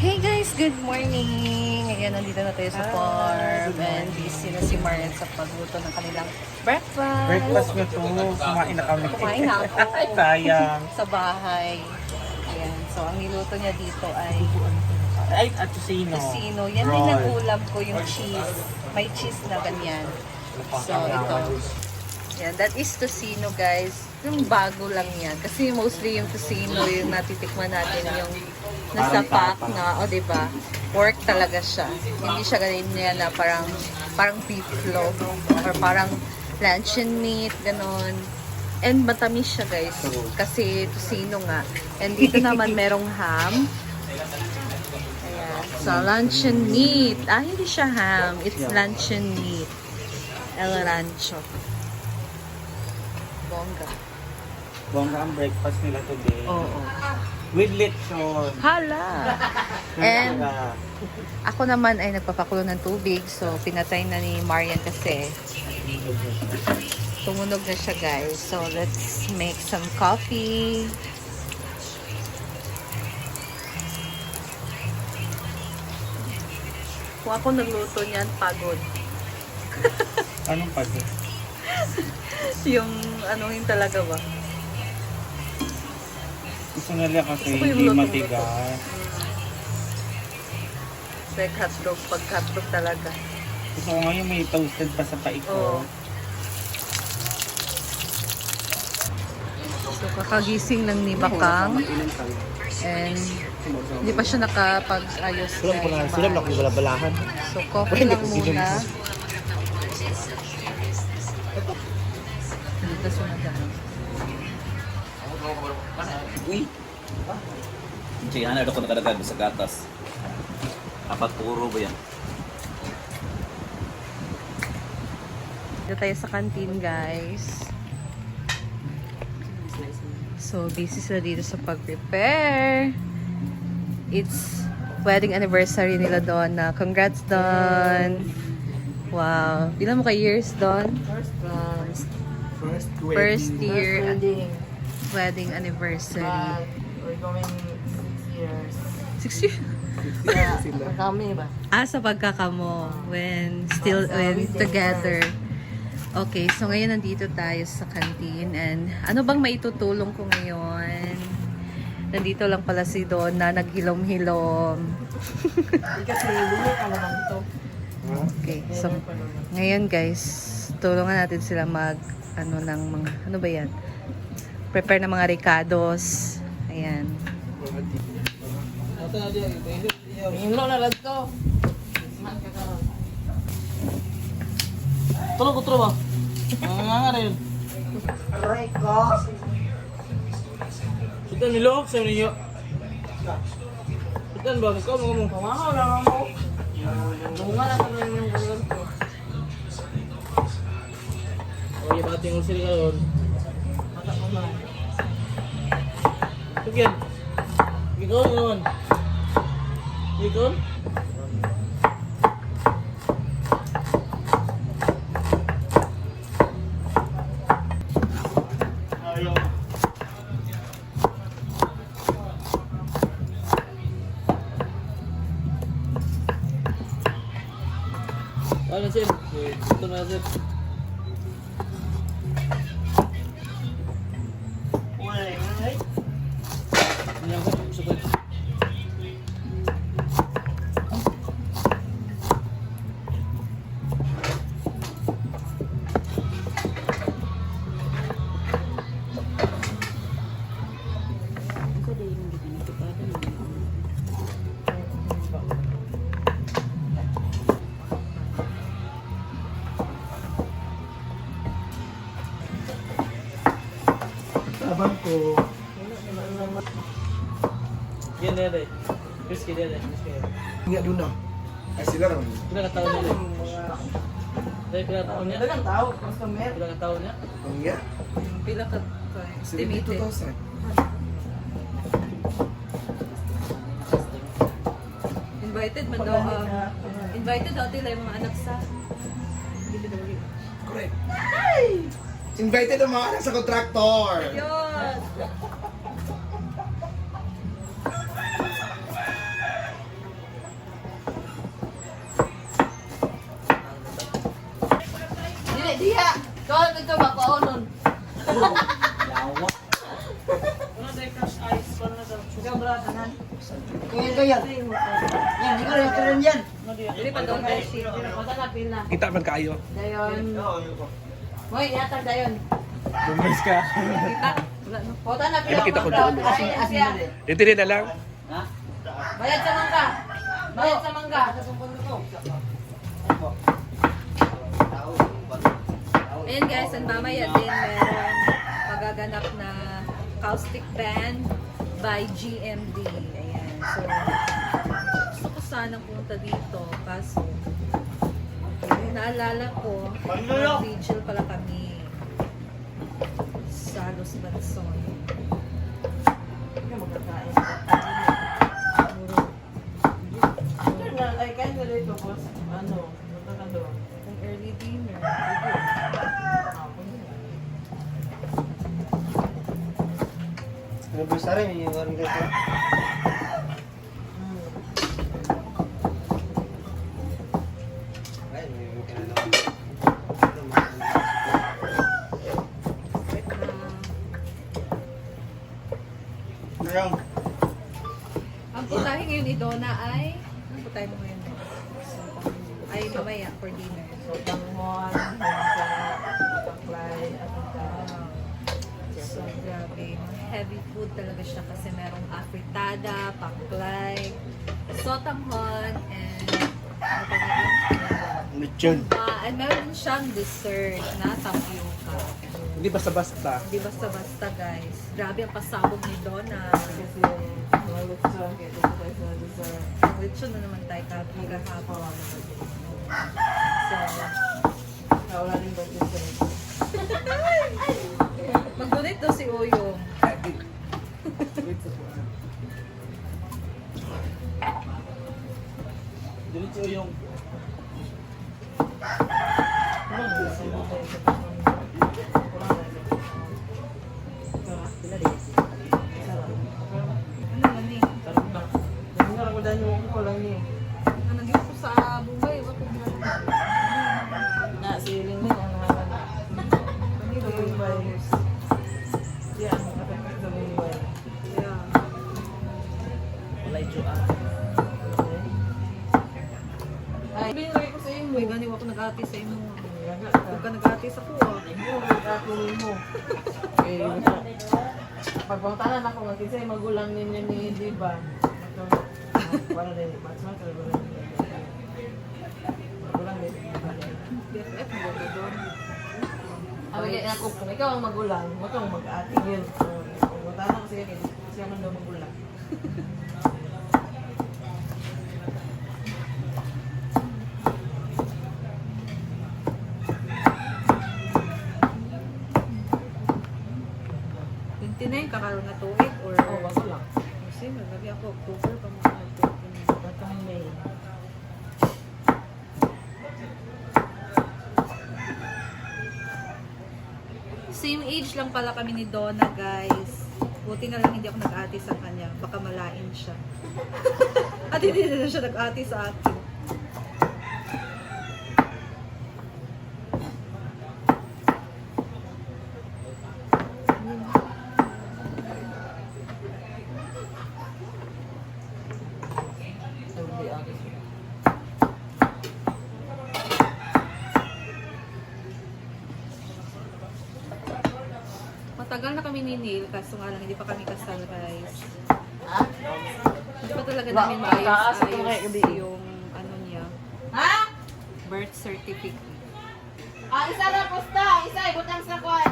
Hey guys, good morning! Ngayon, nandito na tayo sa farm and busy na si Marian sa pagluto ng kanilang breakfast. Breakfast nyo to. Kumain na kami. Kumain na ako. Ay, sayang. Sa bahay. Ayan. So, ang niluto niya dito ay Ay, at sino? casino. Yan din ang ulam ko, yung cheese. May cheese na ganyan. So, ito. Yan, that is tocino, guys. Yung bago lang yan. Kasi mostly yung tocino, yung natitikman natin, yung nasa pack na, o diba, pork talaga siya. Hindi siya ganyan na parang beef loaf or parang luncheon meat, ganon. And matamis siya, guys. Kasi tocino nga. And dito naman merong ham. Ayan. So, luncheon meat. Hindi siya ham. It's luncheon meat. El Rancho. Bongga. Bongga ang breakfast nila today. Oo. With lechon. Hala! And ako naman ay nagpapakulo ng tubig. So, pinatay na ni Marian kasi tumunog na siya, guys. So, let's make some coffee. Kung ako nagluto niyan, pagod. Anong pagod? Yung ano yun talaga ba? Gusto nila kasi Gusto ko yung hindi lutong-luto. matigas. Like hotdog, pag hotdog talaga. Gusto ko ngayon may toasted pa sa paiko. Oo. So, kakagising ng ni Bakang. And hindi pa siya nakapag-ayos. Sila mo bala-balahan. So, coffee lang muna. Dito sa madami. Uy! Jay, ano ako nakadagag sa gatas? Apat puro ba yan? Dito tayo sa canteen, guys. So, busy sila dito sa pag-prepare. It's wedding anniversary nila, Donna. Congrats, Don! Wow. Bilang mo kay years, Don? First year wedding anniversary. We're going 6 years. 6 years? Kami ba? Sa pagkakamo when still together. Okay, so ngayon nandito tayo sa canteen and ano bang maitutulong ko ngayon? Nandito lang pala si Donna, naghilom-hilom. Kasi bumi ka naman ito. Okay, so ngayon guys, tulungan natin sila mag ng mga, ano ba yan? Prepare ng mga ricados. Ayan. Hilo na lang ito. Tulog ko ba? Nga rin. Aray ko. Ito nilog sa ninyo. Ito ba? Ikaw mo. Pumakaw lang ako. Bunga na kami yung ganyan ko. O, yung ating usil ka doon. Mata ko na. Tugyan. Ikaw naman. Ikaw? Ayaw. Ano, Sir? Ito na, Sir. Ini aku suka. Abang ko. Yan na rin. Chris kaya na. Enggak duna. Sila naman. Pila ka taon niya? Dahil pila ka taon niya? Dagang tao, customer. Pila ka taon niya? Enggak. Pila ka Sila estimate. 2,000. Invited man daw. Invited daw tila yung mga anak sa Correct. Invited ang mga anak sa kontraktor. Yun! Lawa. Wala na cash ice pa na daw. Ikaw brata nan. Kaya ito yan. Yan, ikaw rin ito rin yan. Dili pa daw guys. Mata na pila. Kita man kayo. Dayon. Hoy, yatag dayon. Bumis ka. Kita. Wala no. Kota na pila. Makita ko doon. doon. Asin. Dito rin na lang. Ha? Bayad sa mangga. Bayad sa mangga. Ayan guys, ang mamaya din meron magaganap na Caustic Band by GMD. Ayan. So, gusto ko sanang punta dito. Kaso, naalala ko, vigil pala kami sa Los Banson. Ay, kaya na dito, boss. Ano? Punta ka doon. Ang early dinner. Ano ba sa rin? Yung orang dito. Ang putahe ngayon ni Donna ay, ang putahe mo ngayon? Ay, mamaya for dinner. So, tangmon, taklay, So, grabe. Heavy food talaga siya kasi merong afritada, paklay, sotanghon, and ano pa yun? Lechon. And meron din siyang dessert na tapioca. Hindi basta-basta. Hindi basta-basta guys. Grabe ang pasabog ni Donna. kasi malulot sa kaya dito tayo sa dessert. Lechon na naman tayo kahapon. So, Wala rin ba dessert? mag-donate daw si Oyong. Diretso yung Ano man eh? Hindi ko dahil yung ko lang niya. Ang nagyo ko sa bungay. Wala ko ginagawa. Na, siling mo ang nahalan. Sa Bombay. Yan, nakapagod sa Bombay. Yeah. walay joa. Ay, binigay ko sa imo. Uy, gani ako nag-ati sa imo. Gaga Huwag ka nag-ati sa ko ah. Kakunin mo. Eh, pagpuntahan ako nga kasi magulang ninyo ni Diba. Wala rin. Matsman ka rin. Magulang din. BFF mo ba doon? Ay, ako, kung ikaw ang magulang, huwag kang mag-ate yun. Pagpuntahan ako siya, siya man daw magulang. Tintinay, kakaroon na tuig or... Oo, bago lang. Kasi magabi ako, October pa mga nag-tuig. Ba't kami May? Same age lang pala kami ni Donna, guys. Buti na lang hindi ako nag-ati sa kanya. Baka malain siya. At hindi na siya nag-ati sa akin. Sabi ako. Matagal na kami ni Neil, kaso nga lang hindi pa kami kasal, guys. Ha? Hindi pa talaga Wala, namin taas ito mga maayos gabi. yung ano niya, Ha? birth certificate. Ah, isa na pusta. Isa, ibutang sa kwan.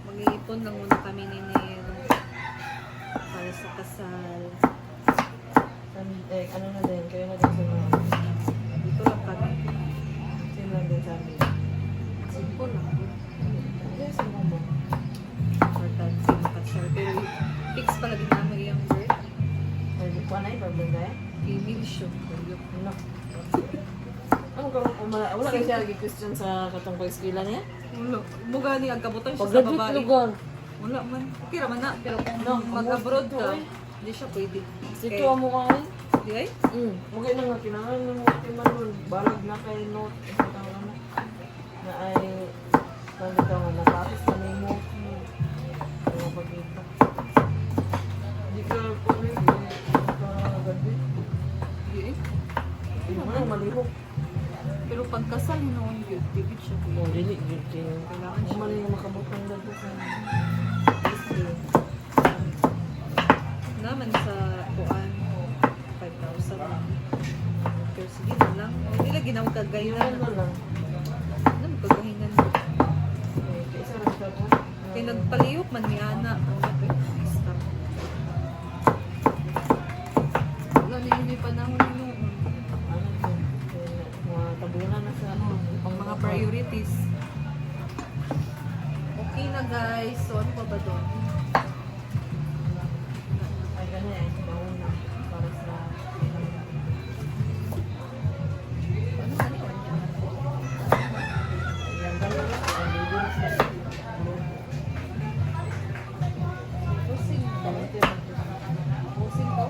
Mag-iipon lang muna kami ni Neil para sa kasal. Ano na din, kayo na din sa mga. Dito lang kami. Sino lang din sa amin. Simple lang. Yes, ano mo? Importante makasal. Pero fix pala din namin yung birth. Ay, di ko na problem dahil. Female siya. Ano? Ano ka, wala kayo siya question sa katong pag-eskwela niya? Wala. Muga ni ang kabutan siya sa Pag-graduate babae. lugar. Wala man. Kira man na. Pero kung No, mag-abroad ka, eh. hindi siya pwede. Dito mo ka eh. Di ay? Okay na nga, kinangan ng mga timanon. Balag na kay note. Ito ka na. Na ay, nandito ka nga, natapos na may mo. Ano ba dito? Hindi ka po rin. Hindi ka gabi. Di ay? Hindi mo na malihok. Pero pagkasal, noon yun. Bigit siya. Oh, dili, dili. Kailangan siya. Umali nga makabutang dito sa... Naman sa kuan 5,000 lang. Pero sige na lang. Hindi lagi na magkagayinan. Ano lang. Ano magkagayinan? Kaysa lang siya po. Kaya nagpaliyok man ni Ana. Ang stop. Wala na yun yung panahon noon. Ano po? Mga tabunan na sa ano. Ang mga priorities. Okay na guys. So ano pa ba doon? Ay, ganyan eh. Mauna. Para sa... Ano ba yun? Yan, ganyan lang. Ang bibig sa... Pusing. Pusing ko?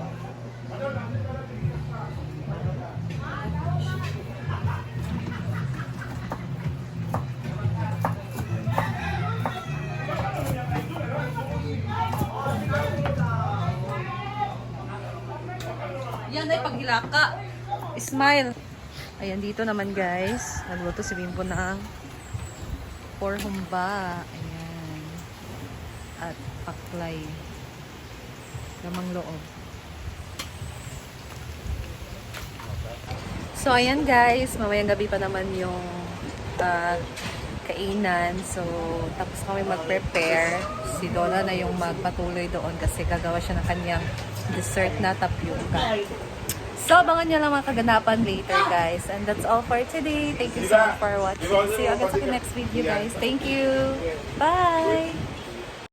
Yan ay paghilaka. Smile. Ayan dito naman guys. Nagluto si Bimbo ng porhumba. Ayan. At paklay. Lamang loob. So ayan guys. Mamayang gabi pa naman yung kainan. So tapos kami mag-prepare. Si Donna na yung magpatuloy doon kasi gagawa siya ng kanyang dessert na tapioca. So, abangan nyo lang mga kaganapan later, guys. And that's all for today. Thank you so much for watching. See you again sa next video, guys. Thank you. Bye!